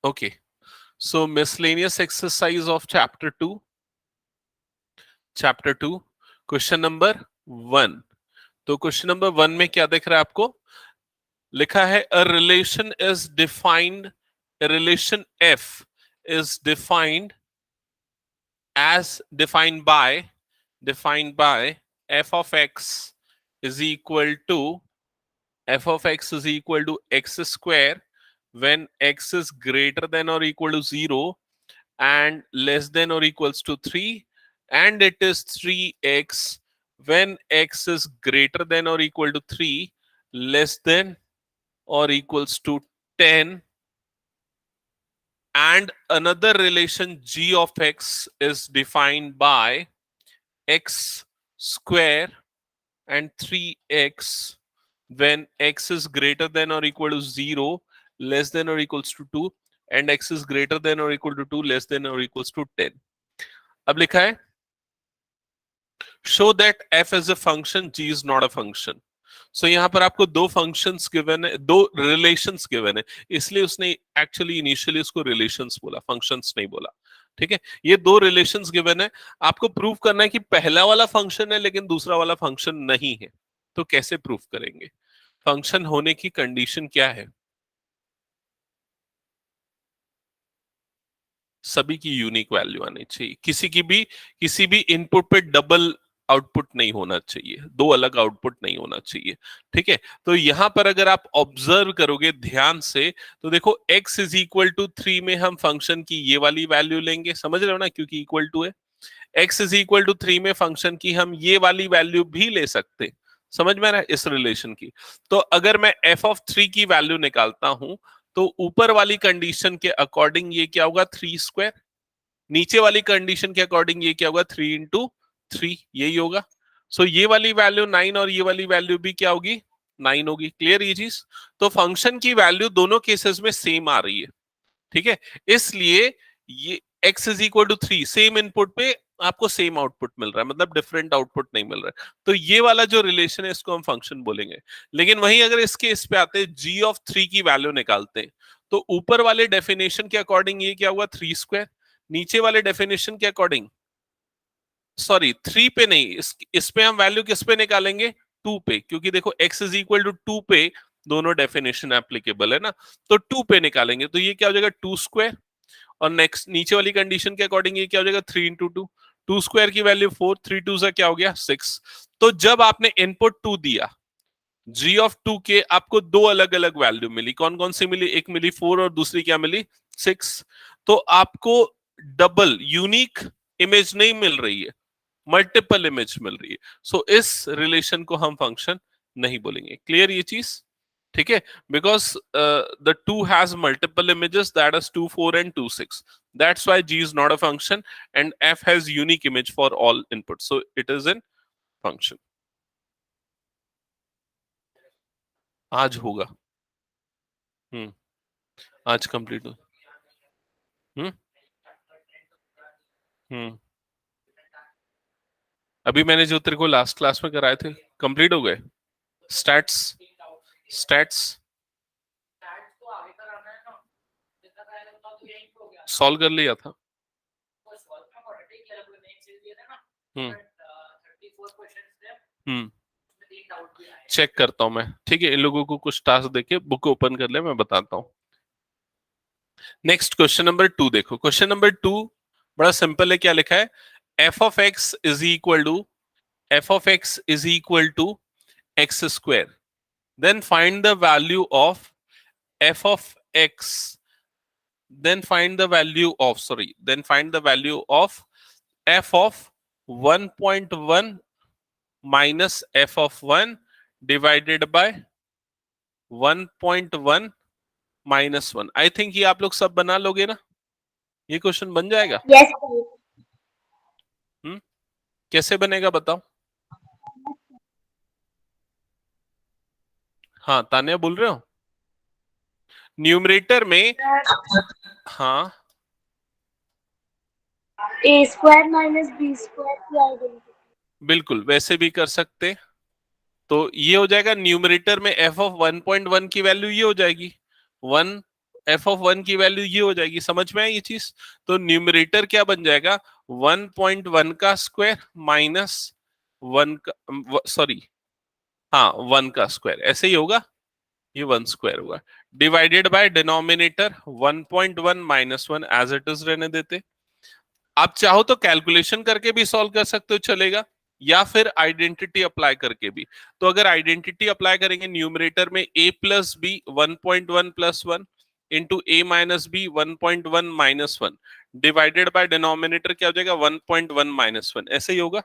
Okay, so miscellaneous exercise of chapter 2. Chapter 2, question number 1. तो question number 1 में क्या दिख रहा है आपको? लिखा है a relation is defined, a relation f is defined as defined by f of x is equal to x square when x is greater than or equal to 0 and less than or equals to 3, and it is 3x when x is greater than or equal to 3, less than or equals to 10, and another relation g of x is defined by x square and 3x when x is greater than or equal to 0, less than or equals to 2, and x is greater than or equal to 2, less than or equals to 10. अब लिखा है show that f is a function, g is not a function. So यहां पर आपको दो functions given है, दो relations given है, इसलिए उसने एक्चुअली इनिशियली उसको रिलेशंस बोला, फंक्शंस नहीं बोला. ठीक है, ये दो रिलेशंस गिवन है, आपको प्रूव करना है कि पहला वाला फंक्शन है लेकिन दूसरा वाला फंक्शन नहीं है. तो कैसे प्रूव करेंगे? फंक्शन होने की कंडीशन क्या है? सभी की यूनिक वैल्यू आनी चाहिए, किसी भी इनपुट पे डबल आउटपुट नहीं होना चाहिए, दो अलग आउटपुट नहीं होना चाहिए. ठीक है, तो यहां पर अगर आप ऑब्जर्व करोगे ध्यान से तो देखो x इज इक्वल टू 3 में हम फंक्शन की ये वाली वैल्यू लेंगे, समझ रहे हो ना, क्योंकि इक्वल टू है. x इज इक्वल टू 3 में फंक्शन की हम ये वाली वैल्यू भी ले सकते, समझ में आ रहा है इस रिलेशन की. तो अगर मैं f ऑफ 3 की वैल्यू निकालता हूं तो ऊपर वाली कंडीशन के अकॉर्डिंग ये क्या होगा? 3 स्क्वायर. नीचे वाली कंडीशन के अकॉर्डिंग ये क्या होगा? 3 इंटू 3, यही होगा. सो ये वाली वैल्यू 9 और ये वाली वैल्यू भी क्या होगी? 9 होगी. क्लियर ये चीज? तो फंक्शन की वैल्यू दोनों केसेस में सेम आ रही है. ठीक है, इसलिए ये x is equal to 3, same input पे आपको सेम आउटपुट मिल रहा है, मतलब डिफरेंट आउटपुट नहीं मिल रहा है. तो ये वाला जो रिलेशन है इसको हम फंक्शन बोलेंगे. लेकिन वहीं अगर इसके इस पे आते हैं, g ऑफ 3 की वैल्यू निकालते हैं, तो ऊपर वाले डेफिनेशन के अकॉर्डिंग ये क्या हुआ? 3 स्क्वायर. नीचे वाले डेफिनेशन के अकॉर्डिंग, सॉरी 3 पे नहीं, इस पे हम वैल्यू किस पे निकालेंगे? 2 पे, क्योंकि देखो x इज इक्वल टू 2 पे दोनों डेफिनेशन एप्लीकेबल है ना, तो 2 पे निकालेंगे तो ये क्या हो जाएगा? 2 स्क्वायर. और नेक्स्ट नीचे वाली कंडीशन के अकॉर्डिंग ये क्या हो जाएगा? 3 इंटू 2. 2 स्क्वायर की वैल्यू 4, 3 2 से क्या हो गया? 6. तो जब आपने इनपुट 2 दिया, g ऑफ 2 के आपको दो अलग अलग वैल्यू मिली. कौन कौन सी मिली? एक मिली 4 और दूसरी क्या मिली? 6. तो आपको डबल यूनिक इमेज नहीं मिल रही है, मल्टीपल इमेज मिल रही है. सो इस रिलेशन को हम फंक्शन नहीं बोलेंगे. क्लियर ये चीज? ठीक है, because the 2 has multiple images, that is 2 4 and 2 6. That's why g is not a function and f has unique image for all inputs, so it is in function. आज होगा. हम्म, आज कंप्लीट हो. हम्म. हम्म. अभी मैंने जो तेरे को लास्ट क्लास में कराए थे कंप्लीट हो गए. स्टैट्स, स्टैट्स सॉल्व कर लिया था. हम्म. हम्म. चेक करता हूं मैं. ठीक है, इन लोगों को कुछ टास्क देके बुक ओपन कर ले, मैं बताता हूं. नेक्स्ट क्वेश्चन नंबर 2 देखो. क्वेश्चन नंबर 2 बड़ा सिंपल है. क्या लिखा है? f of x is equal to x square. Then find the value of f of x. Then find the value of f of 1.1 minus f of 1 divided by 1.1 minus 1. I think ये आप लोग सब बना लोगे ना, ये question बन जाएगा. यस. कैसे बनेगा बताओ? हाँ, तान्या बोल रहे हो? न्यूमरेटर में, हाँ, ए स्क्वायर माइनस बी स्क्वायर की आइडेंटिटी. बिल्कुल वैसे भी कर सकते. तो ये हो जाएगा न्यूमरेटर में f ऑफ 1.1 की वैल्यू ये हो जाएगी 1 एफ ऑफ 1 की वैल्यू ये हो जाएगी, समझ में आई ये चीज? तो न्यूमरेटर क्या बन जाएगा, 1.1 का स्क्वायर माइनस 1 का, सॉरी हाँ 1 का स्क्वायर, ऐसे ही होगा, ये 1 स्क्वायर होगा, divided by denominator 1.1 minus 1 as it is रहने देते। आप चाहो तो कैलकुलेशन करके भी सॉल्व कर सकते हो, चलेगा, या फिर आइडेंटिटी अप्लाई करके भी। तो अगर आइडेंटिटी अप्लाई करेंगे, न्यूमरेटर में a plus B 1.1 plus 1 into A minus B 1.1 minus 1 divided by denominator क्या हो जाएगा 1.1 माइनस 1, ऐसे ही होगा।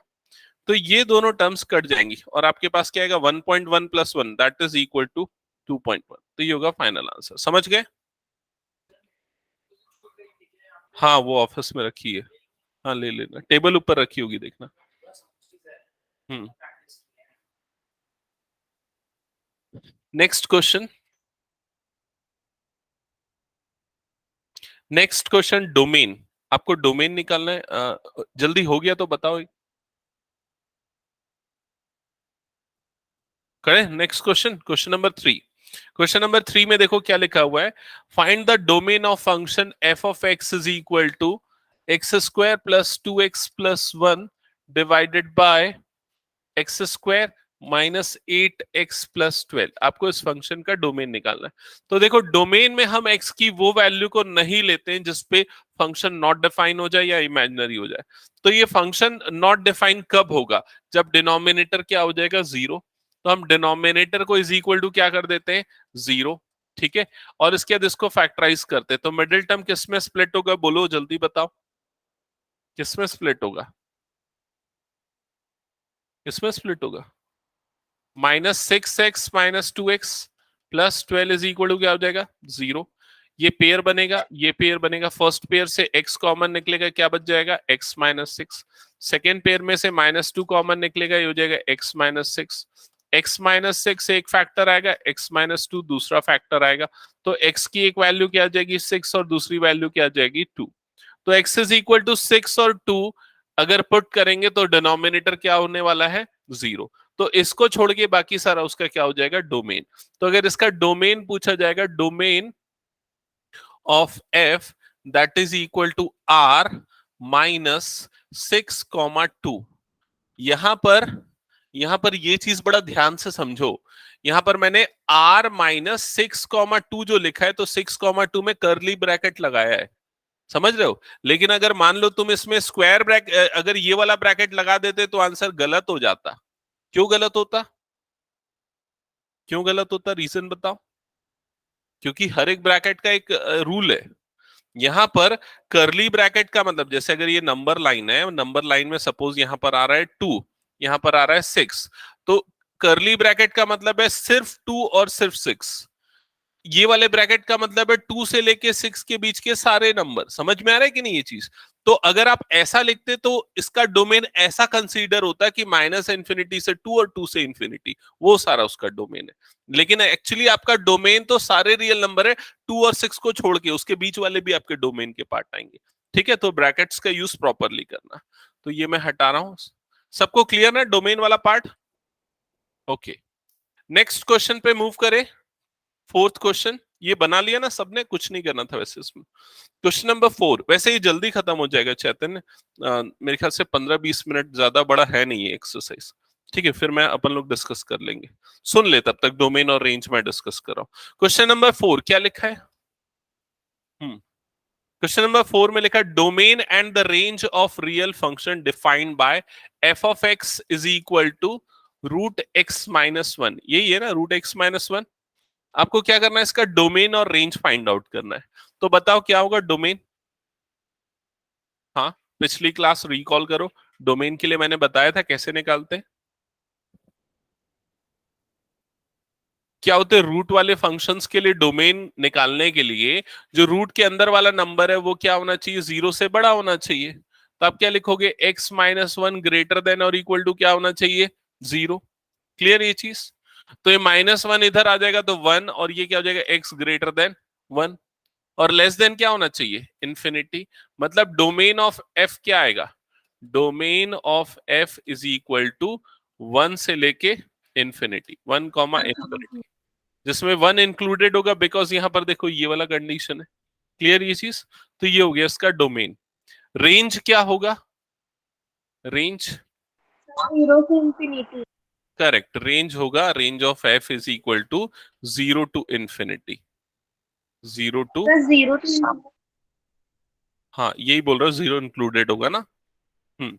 तो ये दोनों टर्म्स कट जाएंगी और आपके पास क्या आएगा 1.1 plus 1 that is equal to 2.1। तो ये होगा फाइनल आंसर, समझ गए? हाँ वो ऑफिस में रखी है, हाँ ले लेना, टेबल ऊपर रखी होगी देखना। हम्म। Next question, next question domain. आपको डोमेन निकालना है, जल्दी हो गया तो बताओ। करें next question, question number 3। Question number 3 में देखो क्या लिखा हुआ है, find the domain of function F of x is equal to x square plus 2x plus 1 divided by x square minus 8x plus 12। आपको इस फंक्शन का डोमेन निकालना है। तो देखो डोमेन में हम x की वो वैल्यू को नहीं लेते हैं जिसपे फंक्शन नॉट डिफाइन हो जाए या इमेजिनरी हो जाए। तो ये फंक्शन नॉट डिफाइन कब होगा, जब डिनोमिनेटर क्या हो जाएगा 0। तो हम डिनोमिनेटर को इज इक्वल टू क्या कर देते हैं 0, ठीक है। और इसके बाद इसको फैक्टराइज करते हैं, तो मिडिल टर्म किस में स्प्लिट होगा, बोलो जल्दी बताओ, किस में स्प्लिट होगा, किस में स्प्लिट होगा, -6x minus 2x plus 12 is equal to क्या हो जाएगा 0। ये पेयर बनेगा, ये पेयर बनेगा, फर्स्ट पेयर से x कॉमन निकलेगा, क्या बच जाएगा x माइनस 6। सेकेंड पेयर में से -2 कॉमन निकलेगा, ये हो जाएगा x माइनस 6। x माइनस 6 एक फैक्टर आएगा, x माइनस 2 दूसरा फैक्टर आएगा। तो x की एक वैल्यू क्या आ जाएगी 6 और दूसरी वैल्यू क्या आ जाएगी 2। तो x इज इक्वल टू 6 और 2 अगर पुट करेंगे तो डिनोमिनेटर क्या होने वाला है 0। तो इसको छोड़ के बाकी सारा उसका क्या हो जाएगा डोमेन। तो अगर इसका डोमेन पूछा जाएगा, domain of F that is equal to R minus 6,2। यहां पर ये चीज बड़ा ध्यान से समझो, यहां पर मैंने r माइनस 6,2 जो लिखा है, तो 6,2 में कर्ली ब्रैकेट लगाया है, समझ रहे हो। लेकिन अगर मान लो तुम इसमें स्क्वायर ब्रैकेट, अगर ये वाला ब्रैकेट लगा देते तो आंसर गलत हो जाता। क्यों गलत होता, क्यों गलत होता, रीजन बताओ। क्योंकि हर एक ब्रैकेट का एक रूल है। यहां पर कर्ली ब्रैकेट का मतलब, जैसे अगर ये नंबर लाइन है, नंबर लाइन में सपोज यहां पर आ रहा है 2, यहां पर आ रहा है 6, तो कर्ली ब्रैकेट का मतलब है सिर्फ 2 और सिर्फ 6। ये वाले ब्रैकेट का मतलब है 2 से लेके 6 के बीच के सारे नंबर। समझ में आ रहा है कि नहीं ये चीज? तो अगर आप ऐसा लिखते तो इसका डोमेन ऐसा कंसीडर होता कि माइनस इंफिनिटी से 2 और 2 से इंफिनिटी, वो सारा उसका डोमेन है। लेकिन एक्चुअली आपका डोमेन तो सारे रियल नंबर है, 2 और 6 को छोड़ के, उसके बीच वाले भी आपके डोमेन के पार्ट आएंगे, ठीक है। तो ब्रैकेट्स का यूज प्रॉपरली करना। तो ये मैं हटा रहा हूं। सबको क्लियर है डोमेन वाला पार्ट? ओके, नेक्स्ट क्वेश्चन पे मूव करें। फोर्थ क्वेश्चन ये बना लिया ना सबने, कुछ नहीं करना था वैसे इसमें। क्वेश्चन नंबर 4, वैसे ही जल्दी खत्म हो जाएगा चैतन्य, मेरे ख्याल से 15-20 मिनट, ज्यादा बड़ा है नहीं है एक्सरसाइज, ठीक है। फिर मैं अपन लोग डिस्कस कर लेंगे, सुन ले तब तक, डोमेन और रेंज में डिस्कस कर रहा हूं। क्वेश्चन नंबर 4 क्या लिखा है, क्वेश्चन नंबर 4 में लिखा है domain and the range of real function defined by F of x is equal to √x-1। यही है ना √x-1। आपको क्या करना है, इसका डोमेन और रेंज फाइंड आउट करना है। तो बताओ क्या होगा डोमेन। हाँ, पिछली क्लास रिकॉल करो, डोमेन के लिए मैंने बताया था कैसे निकालते हैं। क्या होते हैं रूट वाले फंक्शंस के लिए, डोमेन निकालने के लिए जो रूट के अंदर वाला नंबर है वो क्या होना चाहिए, 0 से बड़ा होना चाहिए। तो आप क्या लिखोगे, x-1 ग्रेटर देन और इक्वल टू क्या होना चाहिए 0। क्लियर ये चीज? तो ये -1 इधर आ जाएगा तो 1, और ये क्या हो जाएगा x ग्रेटर देन 1, और लेस देन क्या होना चाहिए इंफिनिटी। मतलब डोमेन ऑफ f क्या आएगा, domain of f is equal to 1 से लेके इंफिनिटी, 1, इंफिनिटी। जिसमें 1 इंक्लूडेड होगा, बिकॉज यहां पर देखो ये वाला कंडीशन है। क्लियर ये चीज? तो ये हो गया इसका डोमेन। रेंज क्या होगा? रेंज, 0 से इंफिनिटी। करेक्ट, रेंज होगा, range of F is equal to 0 to infinity, 0 to, sir 0 to हाँ यही बोल रहा हूँ, 0 इंक्लूडेड होगा ना। हम्म।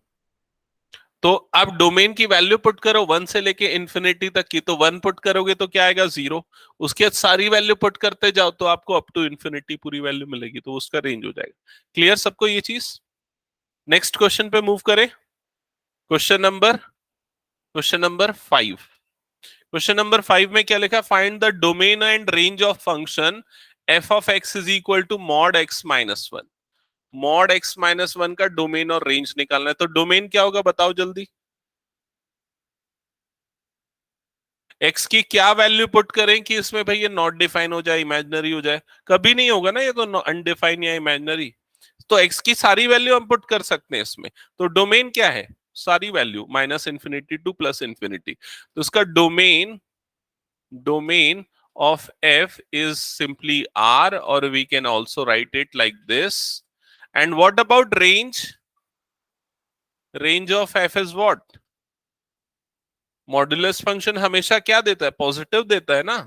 तो आप डोमेन की वैल्यू पुट करो 1 से लेके इंफिनिटी तक की, तो 1 पुट करोगे तो क्या आएगा 0। उसके बाद सारी वैल्यू पुट करते जाओ तो आपको अप टू इंफिनिटी पूरी वैल्यू मिलेगी, तो उसका रेंज हो जाएगा। क्लियर सबको ये चीज? नेक्स्ट क्वेश्चन पे मूव करें। Question number 5। क्वेश्चन नंबर 5 में क्या लिखा? Find the domain and range of function F of x is equal to mod X minus one. Mod X minus one का डोमेन और रेंज निकालना है। तो डोमेन क्या होगा बताओ जल्दी। एक्स की क्या वैल्यू पुट करें कि इसमें भाई ये नॉट डिफाइन हो जाए, इमेजिनरी हो जाए? कभी नहीं होगा ना ये तो अनडिफाइन या इमेजिनरी। तो एक्स की सारी वैल्यू हम पुट कर सकते हैं इसमें। तो डोमेन क्या है? सारी value minus infinity two plus infinity. तो उसका domain of f is simply r, or we can also write it like this. And what about range? Range of f is what? Modulus function हमेशा क्या देता है? Positive देता है ना।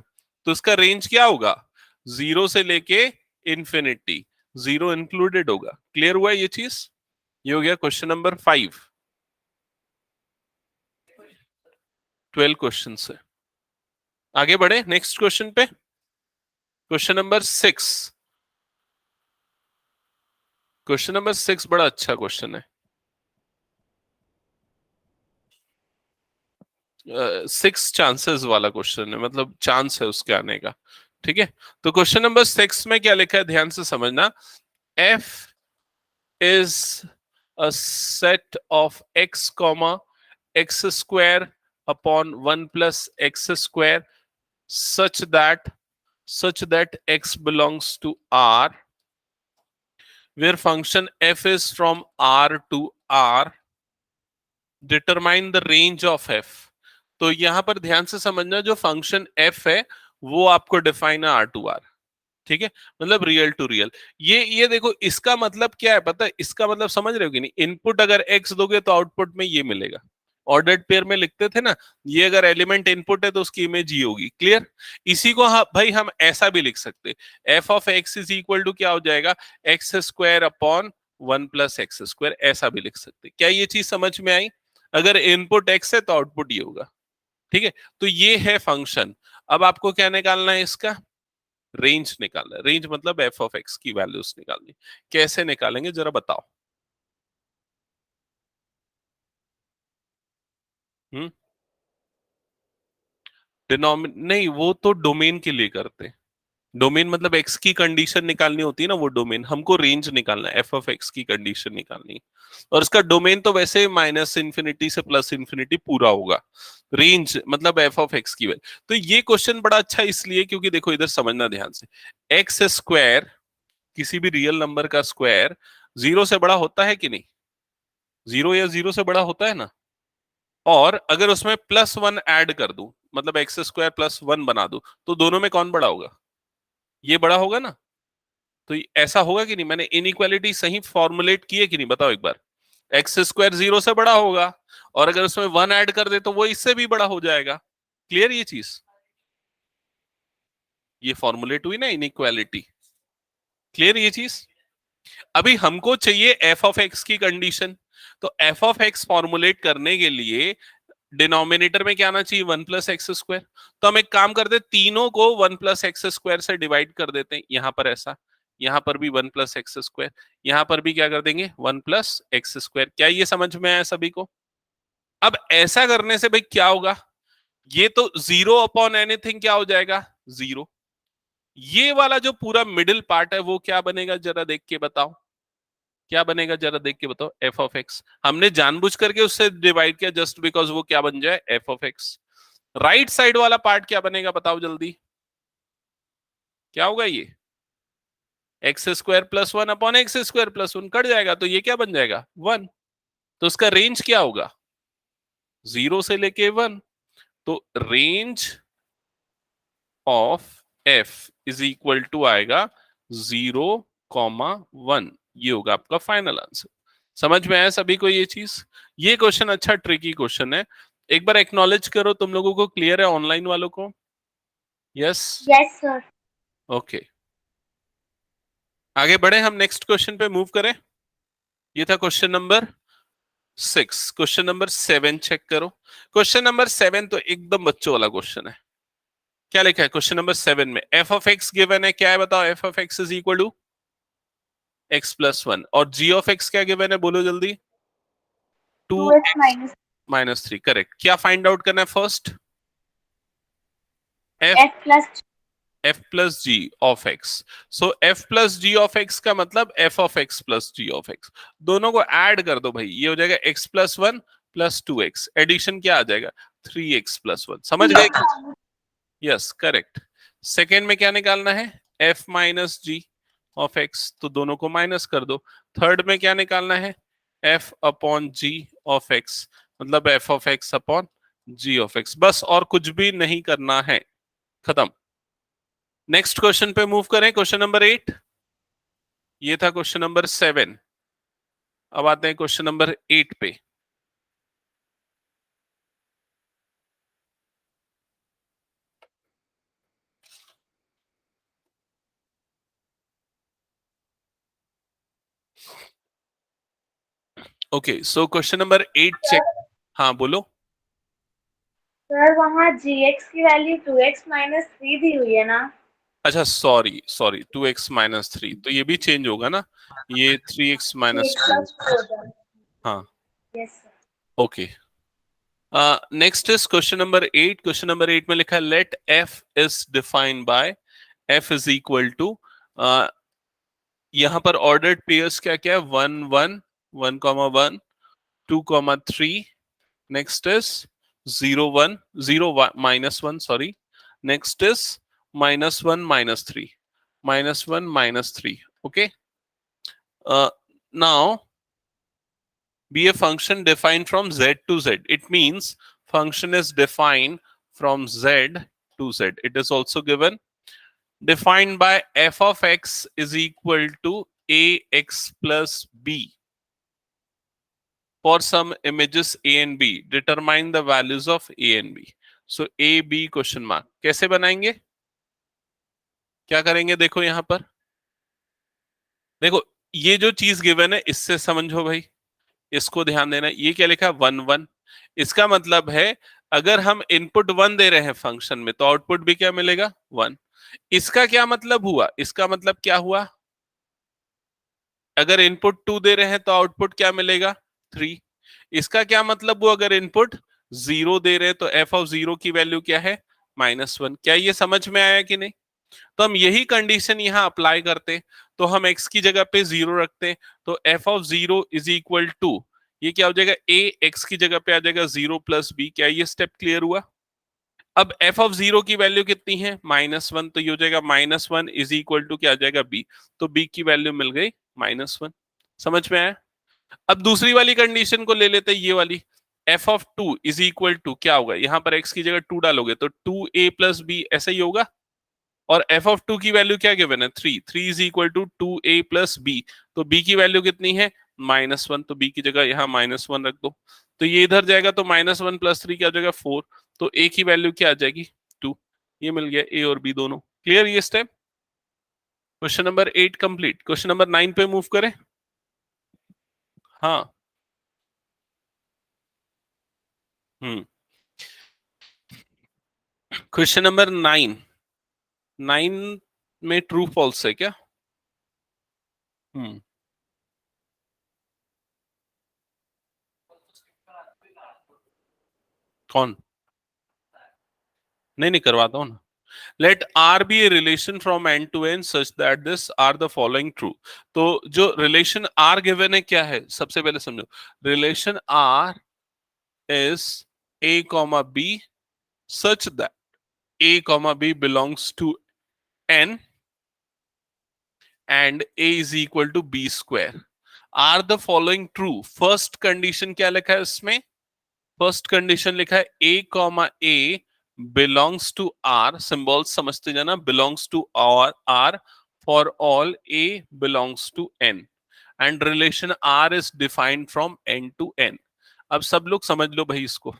तो इसका रेंज क्या होगा? 0 से लेके इंफिनिटी, 0 इंक्लूडेड होगा। क्लियर हुआ ये चीज? ये हो गया क्वेश्चन नंबर 5। 12 क्वेश्चन से आगे बढ़े नेक्स्ट क्वेश्चन पे। Question number 6। क्वेश्चन नंबर 6 बड़ा अच्छा क्वेश्चन है। 6 चांसेस वाला क्वेश्चन है, मतलब चांस है उसके आने का। ठीक है, तो क्वेश्चन नंबर 6 में क्या लिखा है ध्यान से समझना। F is a set of x comma x square upon 1 plus x square such that x belongs to R, where function f is from R to R, determine the range of f। तो यहां पर ध्यान से समझना, जो function f है वो आपको डिफाइन है R to R। ठीक है, मतलब रियल टू रियल। ये देखो, इसका मतलब क्या है पता है? इसका मतलब समझ रहे हो कि नहीं? इनपुट अगर x दोगे तो आउटपुट में ये मिलेगा। ऑर्डर्ड पेयर में लिखते थे ना, ये अगर एलिमेंट इनपुट है तो उसकी इमेज ये होगी। क्लियर? इसी को भाई हम ऐसा भी लिख सकते, F of x is equal to क्या हो जाएगा? X square upon 1 plus x square, ऐसा भी लिख सकते। क्या ये चीज समझ में आई? अगर इनपुट x है तो आउटपुट ये होगा। ठीक है, तो ये है फंक्शन। अब आपको क्या निकालना है? इसका रेंज निकालना है। रेंज मतलब एफ ऑफ एक्स की वैल्यूज निकालनी। कैसे निकालेंगे जरा बताओ। हम्म। नहीं, वो तो डोमेन के लिए करते हैं। डोमेन मतलब एक्स की कंडीशन निकालनी होती है ना, वो डोमेन। हमको रेंज निकालना है, एफ ऑफ एक्स की कंडीशन निकालनी है। और इसका डोमेन तो वैसे माइनस इंफिनिटी से प्लस इंफिनिटी पूरा होगा। रेंज मतलब एफ ऑफ एक्स की वैल्यू। तो ये क्वेश्चन बड़ा अच्छा इसलिए क्योंकि देखो इधर समझना ध्यान से। एक्स स्क्वायर, किसी भी रियल नंबर का स्क्वायर 0 से बड़ा होता है कि नहीं? 0 या 0 से बड़ा होता है ना। और अगर उसमें +1 ऐड कर दूं, मतलब एक्स स्क्वायर +1 बना दूं, तो दोनों में कौन बड़ा होगा? ये बड़ा होगा ना। तो ऐसा होगा कि नहीं? मैंने इनइक्वालिटी सही फॉर्मुलेट की है कि नहीं बताओ एक बार। एक्स स्क्वायर 0 से बड़ा होगा, और अगर उसमें 1 ऐड कर दे तो वो इससे भी बड़ा हो जाएगा। क्लियर ये चीज? ये फॉर्मुलेट हुई ना इनइक्वालिटी। क्लियर ये चीज? अभी हमको चाहिए एफ ऑफ एक्स की कंडीशन। तो एफ ऑफ एक्स फॉर्मुलेट करने के लिए डिनोमिनेटर में क्या आना चाहिए? 1 plus x square। तो हम एक काम करते, तीनों को 1 plus x square से डिवाइड कर देते हैं। यहां पर ऐसा, यहां पर भी 1 plus x square, यहां पर भी क्या कर देंगे? 1 plus x square। क्या ये समझ में आया सभी को? अब ऐसा करने से भाई क्या होगा? ये तो 0 upon anything क्या हो जाएगा? 0। ये वाला जो पूरा मिडिल पार्ट है वो क्या बनेगा जरा देख के बताओ। क्या बनेगा जरा देख के बताओ। F of x. हमने जानबूझ करके उससे डिवाइड किया जस्ट बिकॉज वो क्या बन जाए? F of x. Right side वाला पार्ट क्या बनेगा बताओ जल्दी। क्या होगा ये? x² + 1 अपॉन x² + 1 कट जाएगा, तो ये क्या बन जाएगा? 1। तो उसका रेंज क्या होगा? 0 से लेके 1। तो range of f is equal to आएगा 0,1। ये होगा आपका फाइनल आंसर। समझ में आया सभी को ये चीज? ये क्वेश्चन अच्छा ट्रिकी क्वेश्चन है। एक बार एक्नॉलेज करो, तुम लोगों को क्लियर है ऑनलाइन वालों को? यस? Yes sir. ओके, आगे बढ़े, हम नेक्स्ट क्वेश्चन पे मूव करें। ये था question number 6। Question number 7 check करो। क्वेश्चन नंबर 7 तो एकदम बच्चों वाला क्वेश्चन है। क्या लिखा है क्वेश्चन नंबर 7 में? एफ ऑफ एक्स गिवन है, क्या है बताओ? F of x is equal to X plus 1। और जी ऑफ एक्स क्या गिवन है, बोलो जल्दी? 2x 2x minus 3। करेक्ट। क्या फाइंड आउट करना है first? F f plus F plus G of X. So F plus G of X का मतलब F of X plus G of X. दोनों को ऐड कर दो भाई, ये हो जाएगा x plus 1 plus 2x। Addition क्या आ जाएगा? 3x plus 1। समझ गए? Yes, correct. सेकेंड में क्या निकालना है? f minus G of X, तो दोनों को माइनस कर दो। थर्ड में क्या निकालना है? f upon G of X, मतलब f of X upon G of X. बस और कुछ भी नहीं करना है, खत्म। नेक्स्ट क्वेश्चन पे मूव करें, क्वेश्चन नंबर 8। ये था क्वेश्चन नंबर 7। अब आते हैं क्वेश्चन नंबर 8 पे। Okay, so question number 8 check. हाँ बोलो। सर वहाँ gx की वैल्यू 2x माइनस 3 दी हुई है ना? अच्छा, सॉरी सॉरी, 2x माइनस 3, तो ये भी चेंज होगा ना, ये 3x माइनस 2। हाँ, yes sir. Okay. Next is question number 8। Question number 8 में लिखा है let f is defined by f is equal to, यहां पर ऑर्डर्ड पेयर्स क्या क्या है? 1 1 1,1 2,3। Next is 0 1 0 minus 1, sorry. Next is minus 1 minus 3 minus 1 minus 3। Okay, now be a function defined from z to z. It means function is defined from z to z. It is also given defined by f of x is equal to ax plus b for some images a and b. Determine the values of a and b. So a b question mark कैसे बनाएंगे, क्या करेंगे? देखो यहां पर, देखो ये जो चीज गिवन है इससे समझो भाई, इसको ध्यान देना। ये क्या लिखा? 1 1। इसका मतलब है अगर हम इनपुट 1 दे रहे हैं फंक्शन में तो आउटपुट भी क्या मिलेगा? 1। इसका क्या मतलब हुआ? इसका मतलब क्या हुआ? अगर इनपुट 2 दे रहे हैं तो आउटपुट क्या मिलेगा? 3। इसका क्या मतलब हुआ? अगर इनपुट 0 दे रहे हैं तो एफ ऑफ 0 की वैल्यू क्या है? -1। क्या ये समझ में आया कि नहीं? तो हम यही कंडीशन यहां अप्लाई करते, तो हम x की जगह पे 0 रखते, तो f of 0 is equal to, ये क्या हो जाएगा? a x की जगह पे आ जाएगा 0 प्लस b। क्या ये स्टेप क्लियर हुआ? अब f ऑफ 0 की वैल्यू कितनी है? -1, तो ये हो जाएगा -1 इज इक्वल टू क्या आ जाएगा? b। तो b की वैल्यू मिल गई -1। समझ में आया? अब दूसरी वाली कंडीशन को ले लेते हैं, ये वाली। f of 2 is equal to क्या होगा? यहां पर x की जगह 2 डालोगे तो 2a प्लस b, ऐसा ही होगा। और f ऑफ 2 की वैल्यू क्या गिवन है? 3। 3 is equal to 2a plus b। तो b की वैल्यू कितनी है? -1। तो b की जगह यहाँ -1 रख दो, तो ये इधर जाएगा, तो -1 प्लस 3 क्या हो जाएगा? 4। तो a की वैल्यू क्या आ जाएगी? 2। ये मिल गया a और b दोनों। क्लियर ये step? Question number 8 complete. Question number 9 पे मूव करें। हाँ, क्वेश्चन नंबर 9। 9 में ट्रू फॉल्स है क्या? कौन? नहीं नहीं, करवाता हूं ना। Let R be a relation from end to end such that this are the following true। तो जो रिलेशन R गिवन है क्या है? सबसे पहले समझो, relation R is a comma b such that a comma b belongs to n and a is equal to b square। Are the following true। First condition क्या लिखा है इसमें? फर्स्ट कंडीशन लिखा है a comma a belongs to R, symbol समझते जाना, belongs to R for all A belongs to N and relation R is defined from N to N. अब सब लोग समझ लो भाई इसको,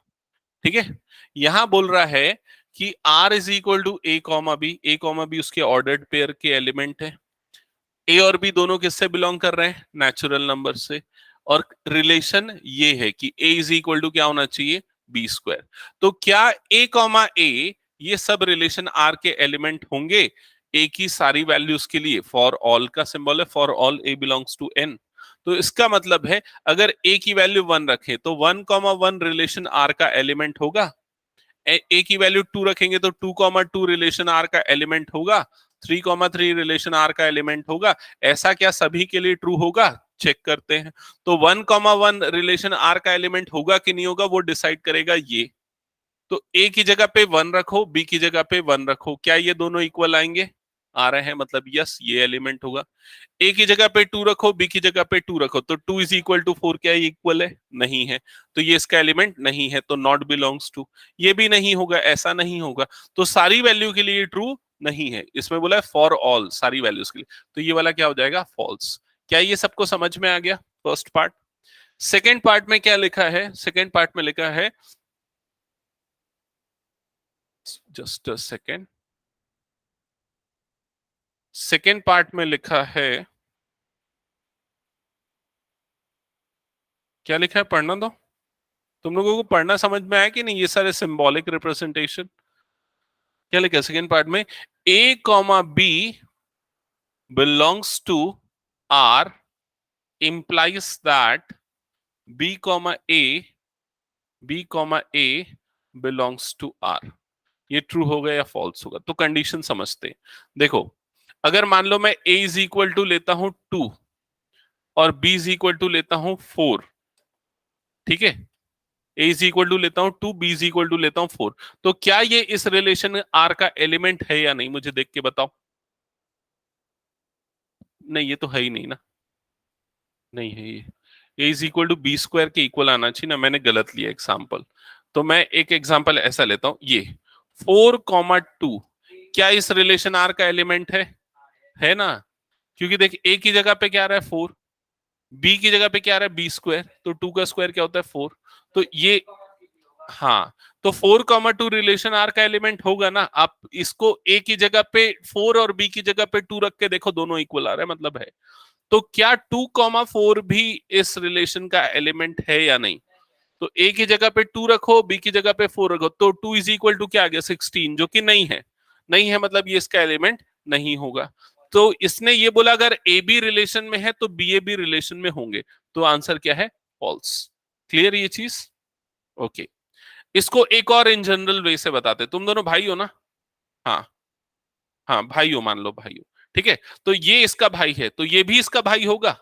ठीक है। यहां बोल रहा है कि R is equal to A comma B, A comma B उसके ऑर्डर्ड पेयर के एलिमेंट है। ए और बी दोनों किससे बिलोंग कर रहे हैं? नेचुरल नंबर से। और रिलेशन ये है कि ए इज इक्वल टू क्या होना चाहिए? B square. तो क्या ए कॉमा ए ये सब रिलेशन आर के एलिमेंट होंगे ए की सारी वैल्यूज के लिए? फॉर ऑल का सिंबल है, for all A belongs to N. तो इसका मतलब है अगर ए की वैल्यू 1 रखे तो 1,1 रिलेशन आर का एलिमेंट होगा। ए की वैल्यू 2 रखेंगे तो 2,2 रिलेशन आर का एलिमेंट होगा। 3,3 रिलेशन आर का एलिमेंट होगा। ऐसा क्या सभी के लिए ट्रू होगा? चेक करते हैं। तो 1,1 रिलेशन आर का एलिमेंट होगा कि नहीं होगा वो डिसाइड करेगा ये। तो ए की जगह पे 1 रखो, बी की जगह पे 1 रखो, क्या ये दोनों इक्वल आएंगे? आ रहे हैं, मतलब यस ये एलिमेंट होगा। ए की जगह पे 2 रखो, बी की जगह पे 2 रखो, तो 2 इज इक्वल टू 4, क्या ये इक्वल है? नहीं है। तो ये इसका एलिमेंट नहीं है, तो नॉट बिलोंग्स टू। ये भी नहीं होगा, ऐसा नहीं होगा। तो सारी वैल्यू के लिए ट्रू नहीं है। इसमें बोला है फॉर ऑल, सारी वैल्यूज के लिए, तो ये वाला क्या हो जाएगा? फॉल्स। क्या ये सबको समझ में आ गया? First part. सेकेंड पार्ट में क्या लिखा है? सेकेंड पार्ट में लिखा है, just a second, second part में लिखा है, क्या लिखा है? पढ़ना दो। तुम लोगों को पढ़ना समझ में आया कि नहीं? ये सारे सिंबॉलिक रिप्रेजेंटेशन क्या लिखा है सेकेंड पार्ट में? A comma b belongs to R implies that b comma a belongs to R. ये ट्रू होगा या फॉल्स होगा? तो कंडीशन समझते हैं। देखो, अगर मान लो मैं a इज इक्वल टू लेता हूं 2 और b इज इक्वल टू लेता हूं 4, ठीक है। a इज इक्वल टू लेता हूं 2, b इज इक्वल टू लेता हूं 4, तो क्या ये इस रिलेशन r का एलिमेंट है या नहीं? मुझे देख के बताओ। नहीं, ये तो है ही नहीं ना। नहीं है ये। A is equal to b square के इक्वल आना चाहिए ना। मैंने गलत लिया एग्जाम्पल। तो मैं एक एग्जाम्पल ऐसा लेता हूं, ये 4,2 क्या इस रिलेशन आर का एलिमेंट है ना? क्योंकि देख ए की जगह पे क्या आ रहा है 4, बी की जगह पे क्या आ रहा है बी स्क्वायर, तो 2 का स्क्वायर क्या होता है 4। तो ये, हाँ, तो 4,2 रिलेशन आर का एलिमेंट होगा ना। आप इसको ए की जगह पे 4 और बी की जगह पे 2 रख के देखो, दोनों इक्वल आ रहा है, मतलब है। तो क्या 2,4 भी इस रिलेशन का एलिमेंट है या नहीं? तो ए की जगह पे 2 रखो, बी की जगह पे 4 रखो, तो 2 इज इक्वल टू क्या आ गया? 16, जो कि नहीं है। नहीं है मतलब ये इसका एलिमेंट नहीं होगा। तो इसने ये बोला अगर ए बी रिलेशन में है तो बी ए बी रिलेशन में होंगे। तो आंसर क्या है? फॉल्स। क्लियर ये चीज? ओके। इसको एक और इन जनरल वे से बताते। तुम दोनों भाई हो ना? हाँ, हाँ भाई हो, मान लो भाई हो, ठीक है। तो ये इसका भाई है, तो ये भी इसका भाई होगा,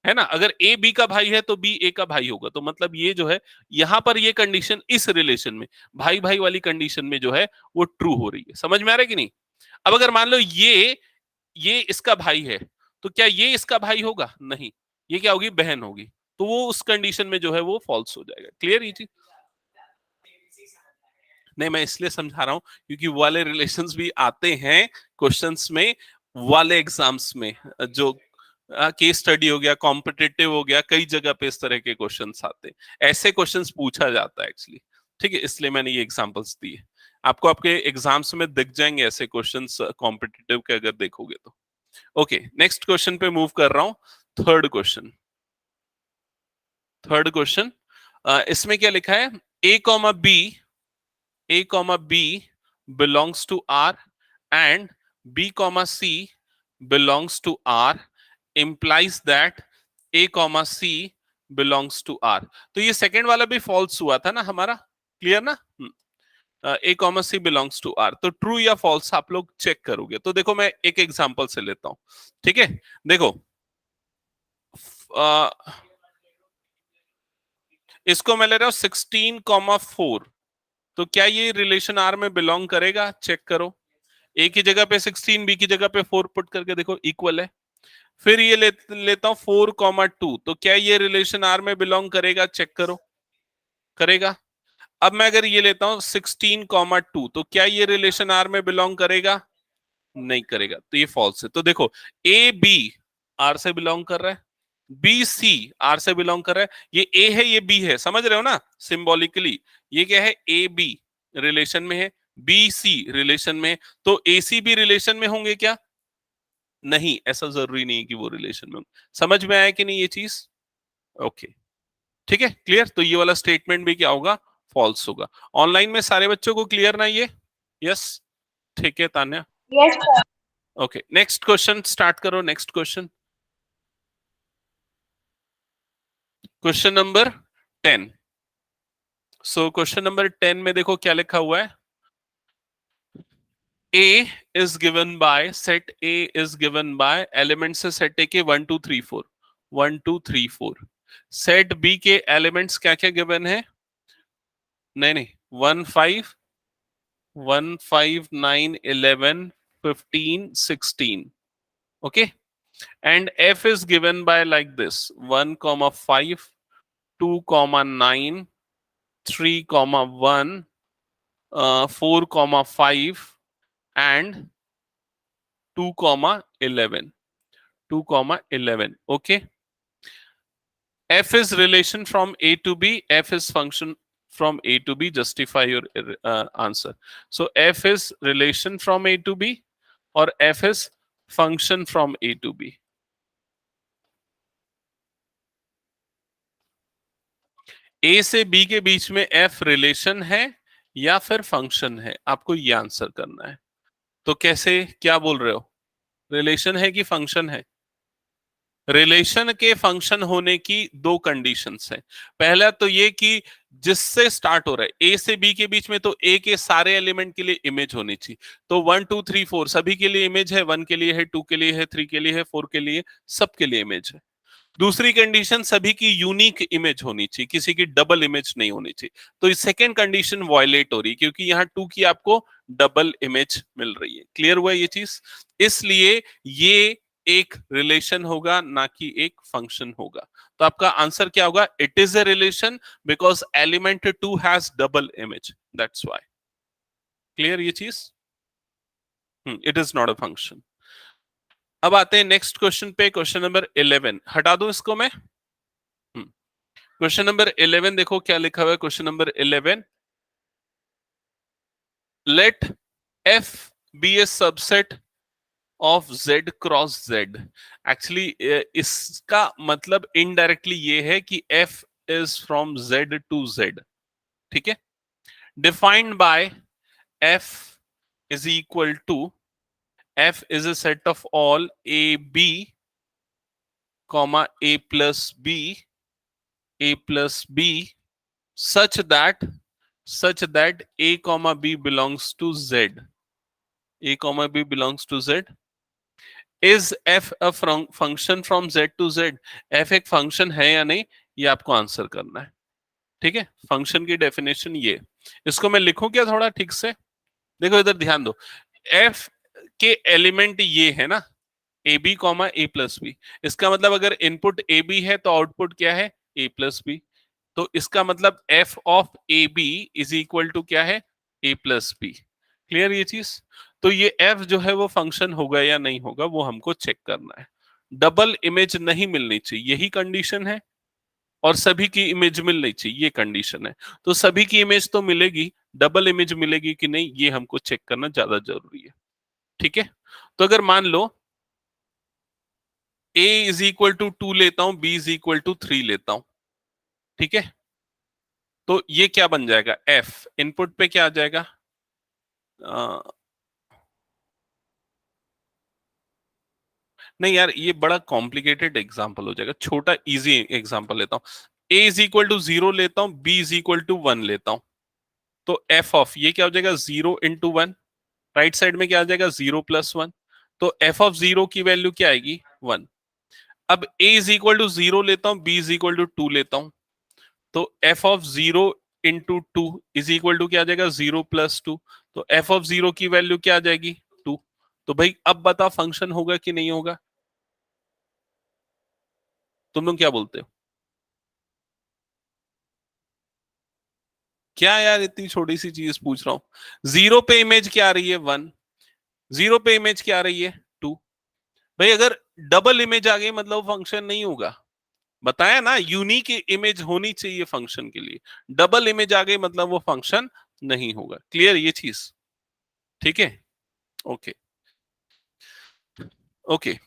है ना? अगर ए बी का भाई है तो बी ए का भाई होगा। तो मतलब ये जो है, यहां पर ये कंडीशन इस रिलेशन में, भाई भाई वाली कंडीशन में जो है वो ट्रू हो रही है। समझ में आ रहा है कि नहीं? अब अगर मान लो ये इसका भाई है, तो क्या ये इसका भाई होगा? नहीं, ये क्या होगी? बहन होगी। तो वो उस कंडीशन में जो है वो फॉल्स हो जाएगा। क्लियर ये चीज? नहीं, मैं इसलिए समझा रहा हूं क्योंकि वाले रिलेशंस भी आते हैं क्वेश्चंस में, वाले एग्जाम्स में। जो केस स्टडी हो गया, कॉम्पिटिटिव हो गया, कई जगह पे इस तरह के क्वेश्चंस आते हैं, ऐसे क्वेश्चंस पूछा जाता है एक्चुअली, ठीक है। इसलिए मैंने ये एग्जांपल्स दिए। आपको आपके एग्जाम्स में दिख जाएंगे ऐसे क्वेश्चंस कॉम्पिटिटिव के, अगर देखोगे तो। ओके, नेक्स्ट क्वेश्चन पे मूव कर रहा हूं। थर्ड क्वेश्चन, थर्ड क्वेश्चन, इसमें क्या लिखा है? A comma b, A comma B belongs to R and B comma C belongs to R implies that A comma C belongs to R। तो ये सेकेंड वाला भी फॉल्स हुआ था ना हमारा, क्लियर ना? A comma C belongs to R, तो ट्रू या फॉल्स आप लोग चेक करोगे। तो देखो मैं एक एग्जांपल से लेता हूं, ठीक है। देखो, आ, इसको मैं ले रहा हूं 16,4, तो क्या ये रिलेशन आर में बिलोंग करेगा? चेक करो। ए की जगह पे 16, बी की जगह पे 4 पुट करके देखो, इक्वल है। फिर ये लेता हूं 4,2, तो क्या ये रिलेशन आर में बिलोंग करेगा? चेक करो, करेगा। अब मैं अगर ये लेता हूं 16,2, तो क्या ये रिलेशन आर में बिलोंग करेगा? नहीं करेगा, तो ये फॉल्स है। तो देखो, ए बी आर से बिलोंग कर रहा है, बी सी आर से बिलोंग कर रहा है, ये ए है ये बी है, समझ रहे हो ना सिंबॉलिकली। ये क्या है? ए बी रिलेशन में है, बी सी रिलेशन में है, तो ए सी भी रिलेशन में होंगे क्या? नहीं, ऐसा जरूरी नहीं है कि वो रिलेशन में होंगे। समझ में आया कि नहीं ये चीज? ओके, ठीक है, क्लियर। तो ये वाला स्टेटमेंट भी क्या होगा? फॉल्स होगा। ऑनलाइन में सारे बच्चों को क्लियर ना ये? यस, ठीक है Tanya. Yes sir. Okay, next question start करो। Next question, question number 10। So question number 10 में देखो क्या लिखा हुआ है। A is given by set A is given by elements है set A के 1 2 3 4 1 2 3 4। सेट B के एलिमेंट्स क्या क्या गिवन है? नहीं नहीं, 1 5 1 5 9 11 15 16। Okay, and F is given by like this 1 5 2 9 3 1 4 5 and 2 11 2 11। okay, F is relation from A to B, F is function from A to B. Justify your answer. So F is relation from A to B or F is function from A to B? A से B के बीच में F relation है या फिर function है, आपको ये answer करना है। तो कैसे, क्या बोल रहे हो? रिलेशन है कि फंक्शन है? रिलेशन के फंक्शन होने की दो कंडीशंस हैं। पहला तो ये कि जिससे स्टार्ट हो रहा है, ए से बी के बीच में, तो ए के सारे एलिमेंट के लिए इमेज होनी चाहिए। तो 1 2 3 4 सभी के लिए इमेज है, 1 के लिए है, 2 के लिए है, 3 के लिए है, 4 के लिए, सबके लिए इमेज है। दूसरी कंडीशन, सभी की यूनिक इमेज होनी चाहिए, किसी की डबल इमेज नहीं होनी चाहिए। तो इस सेकेंड कंडीशन वायलेट हो रही है क्योंकि यहाँ 2 की आपको डबल इमेज मिल रही है। क्लियर हुआ ये चीज? इसलिए ये एक रिलेशन होगा, ना कि एक फंक्शन होगा। तो आपका आंसर क्या होगा? It is a relation because element 2 has double image, that's why. Clear ये चीज? It is not a function. अब आते हैं नेक्स्ट क्वेश्चन पे, क्वेश्चन नंबर 11। हटा दूं इसको मैं? क्वेश्चन नंबर 11 देखो क्या लिखा हुआ है। Question number 11, let F be a subset of z cross z। Actually इसका मतलब इनडायरेक्टली ये है कि f is from z to z। ठीक है, defined by f is equal to f is a set of all a b comma a plus b a plus b such that a comma b belongs to z, a comma b belongs to z। is f a function from z to z? f एक function है या नहीं, ये आपको answer करना है। ठीक है, फंक्शन की डेफिनेशन ये। इसको मैं लिखूं क्या थोड़ा ठीक से? देखो इधर ध्यान दो, f के एलिमेंट ये है ना, A B comma A plus B. इसका मतलब अगर इनपुट ए बी है तो आउटपुट क्या है? A plus B. तो इसका मतलब f of A B is equal to क्या है? A plus B. क्लियर ये चीज? तो ये f जो है वो फंक्शन होगा या नहीं होगा, वो हमको चेक करना है। डबल इमेज नहीं मिलनी चाहिए, यही कंडीशन है, और सभी की इमेज मिलनी चाहिए, ये कंडीशन है। तो सभी की इमेज तो मिलेगी, डबल इमेज मिलेगी कि नहीं, ये हमको चेक करना ज्यादा जरूरी है। ठीक है, तो अगर मान लो a इज इक्वल टू 2 लेता हूं, b इज इक्वल टू 3 लेता हूं, ठीक है, तो ये क्या बन जाएगा? f इनपुट पे क्या आ जाएगा? नहीं यार, ये बड़ा कॉम्प्लिकेटेड एग्जांपल हो जाएगा, छोटा इजी एग्जांपल लेता हूं। a इज इक्वल टू 0 लेता हूं, b इज इक्वल टू 1 लेता हूं, तो f ऑफ ये क्या हो जाएगा? 0 इंटू 1। राइट साइड में क्या आ जाएगा? 0 प्लस 1। तो f ऑफ 0 की वैल्यू क्या आएगी? 1। अब a इज इक्वल टू 0 लेता हूं, b इज इक्वल टू 2 लेता हूं, तो f of 0 into 2 is equal to क्या आ जाएगा? 0 प्लस 2। तो f ऑफ 0 की वैल्यू क्या आ जाएगी? 2। तो भाई अब बता, फंक्शन होगा कि नहीं होगा? तुम लोग क्या बोलते हो? क्या यार इतनी छोटी सी चीज पूछ रहा हूं। 0 पे इमेज क्या आ रही है 1, 0 पे इमेज क्या आ रही है 2। भाई अगर डबल इमेज आ गई मतलब वो फंक्शन नहीं होगा, बताया ना, यूनिक इमेज होनी चाहिए फंक्शन के लिए। डबल इमेज आ गई मतलब वो फंक्शन नहीं होगा। क्लियर ये चीज? ठीक है, ओके ओके।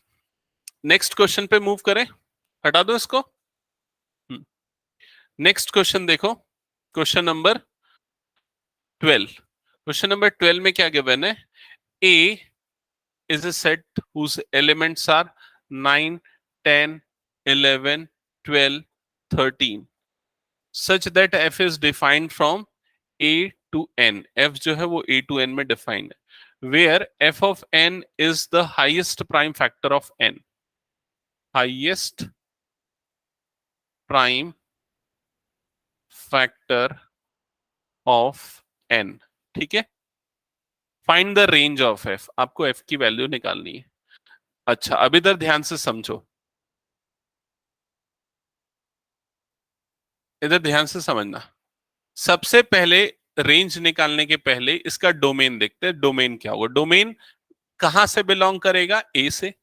नेक्स्ट क्वेश्चन पे मूव करें, हटा दो इसको। नेक्स्ट क्वेश्चन देखो, क्वेश्चन नंबर 12। क्वेश्चन नंबर 12 में क्या गिवन है? ए is a set whose elements are 9, 10, 11, 12, 13 such that f is defined from a to n। f जो है वो a to n में डिफाइंड है, where f of n is the highest prime factor of n, highest prime factor of n। ठीक है, find the range of f, आपको f की value निकालनी है। अच्छा अब इधर ध्यान से समझो, इधर ध्यान से समझना। सबसे पहले रेंज निकालने के पहले इसका डोमेन देखते हैं, डोमेन क्या होगा। डोमेन कहां से बिलोंग करेगा? ए से।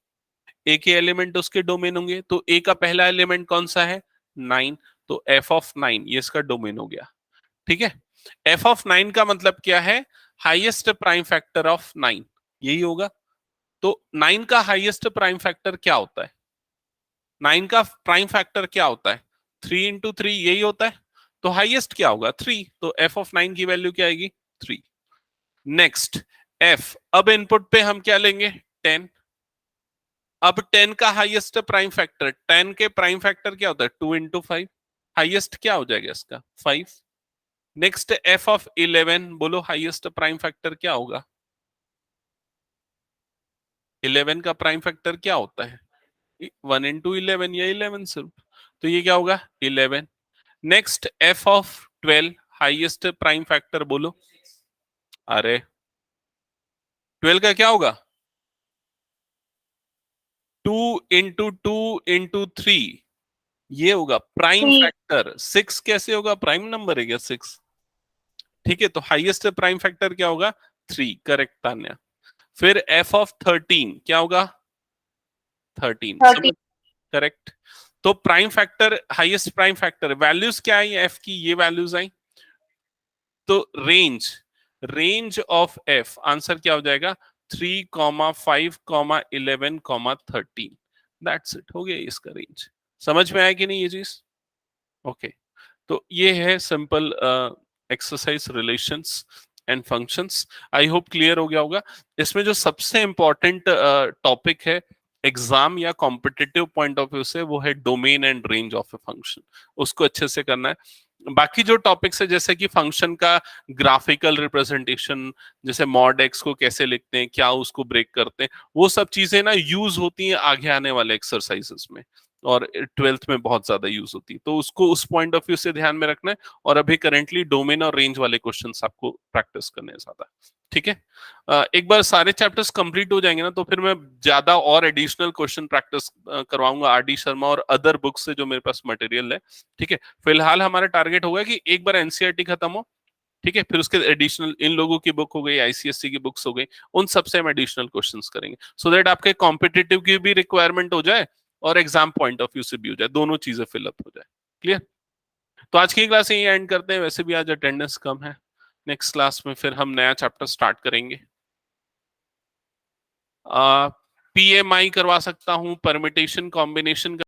ए के एलिमेंट उसके डोमेन होंगे, तो ए का पहला एलिमेंट कौन सा है? 9, तो एफ ऑफ 9 ये इसका डोमेन हो गया। ठीक है, एफ ऑफ 9 का मतलब क्या है? हाईएस्ट प्राइम फैक्टर ऑफ 9, यही होगा। तो 9 का हाईएस्ट प्राइम फैक्टर क्या होता है? 9 का प्राइम फैक्टर क्या होता है? 3 इंटू 3 यही होता है। तो हाईएस्ट क्या होगा? 3, तो एफ ऑफ 9 की वैल्यू क्या आएगी? 3। नेक्स्ट एफ, अब इनपुट पे हम क्या लेंगे? 10। अब 10 का हाईएस्ट प्राइम फैक्टर, 10 के प्राइम फैक्टर क्या होता है? 2 इंटू 5, हाईएस्ट क्या हो जाएगा इसका? 5। नेक्स्ट एफ ऑफ 11, बोलो हाईएस्ट प्राइम फैक्टर क्या होगा? 11 का प्राइम फैक्टर क्या होता है? 1 इंटू 11 या 11 सिर्फ, तो ये क्या होगा? 11। Next F of 12, highest prime factor बोलो। अरे 12 का क्या होगा? 2 इंटू 2 इंटू 3, ये होगा प्राइम 3। फैक्टर। 6 कैसे होगा? प्राइम नंबर है क्या 6? ठीक है, तो हाईएस्ट प्राइम फैक्टर क्या होगा? 3, करेक्ट तान्या। फिर एफ ऑफ 13 क्या होगा? 13, 30। समझ? करेक्ट। तो prime factor, highest prime factor, values क्या आई एफ की? ये वैल्यूज आई। तो range, range of F answer क्या हो जाएगा? 3,5,11,13। दैट्स इट, हो गया इसका रेंज। समझ में आया कि नहीं ये चीज? ओके, तो ये है simple exercise relations and functions. I hope clear हो गया होगा। इसमें जो सबसे इंपॉर्टेंट टॉपिक है एग्जाम या कॉम्पिटिटिव पॉइंट ऑफ व्यू से, वो है domain and range of a function. उसको अच्छे से करना है। बाकी जो टॉपिक्स है जैसे कि फंक्शन का ग्राफिकल रिप्रेजेंटेशन, जैसे मॉड एक्स को कैसे लिखते हैं, क्या उसको ब्रेक करते हैं, वो सब चीजें ना यूज होती हैं आगे आने वाले एक्सरसाइजेस में, और 12th में बहुत ज्यादा यूज होती है। तो उसको उस पॉइंट ऑफ व्यू से ध्यान में रखना है। और अभी करेंटली डोमेन और रेंज वाले क्वेश्चंस आपको प्रैक्टिस करने हैं ज्यादा। ठीक है, एक बार सारे चैप्टर्स कंप्लीट हो जाएंगे ना, तो फिर मैं ज्यादा और एडिशनल क्वेश्चन प्रैक्टिस करवाऊंगा आर डी शर्मा और अदर बुक्स से जो मेरे पास मटेरियल है। ठीक है, फिलहाल हमारा टारगेट होगा कि एक बार एनसीईआरटी खत्म हो, ठीक है, फिर उसके एडिशनल इन लोगों की बुक हो गई, आईसीएससी की बुक्स हो गई, उन सबसे हम एडिशनल क्वेश्चंस करेंगे, सो दैट आपके कॉम्पिटिटिव की भी रिक्वायरमेंट हो जाए और एग्जाम पॉइंट ऑफ व्यू से भी हो जाए, दोनों चीजें फिलअप हो जाए। क्लियर? तो आज की क्लास यही एंड करते हैं, वैसे भी आज अटेंडेंस कम है। नेक्स्ट क्लास में फिर हम नया चैप्टर स्टार्ट करेंगे। पीएमआई करवा सकता हूँ, परमिटेशन कॉम्बिनेशन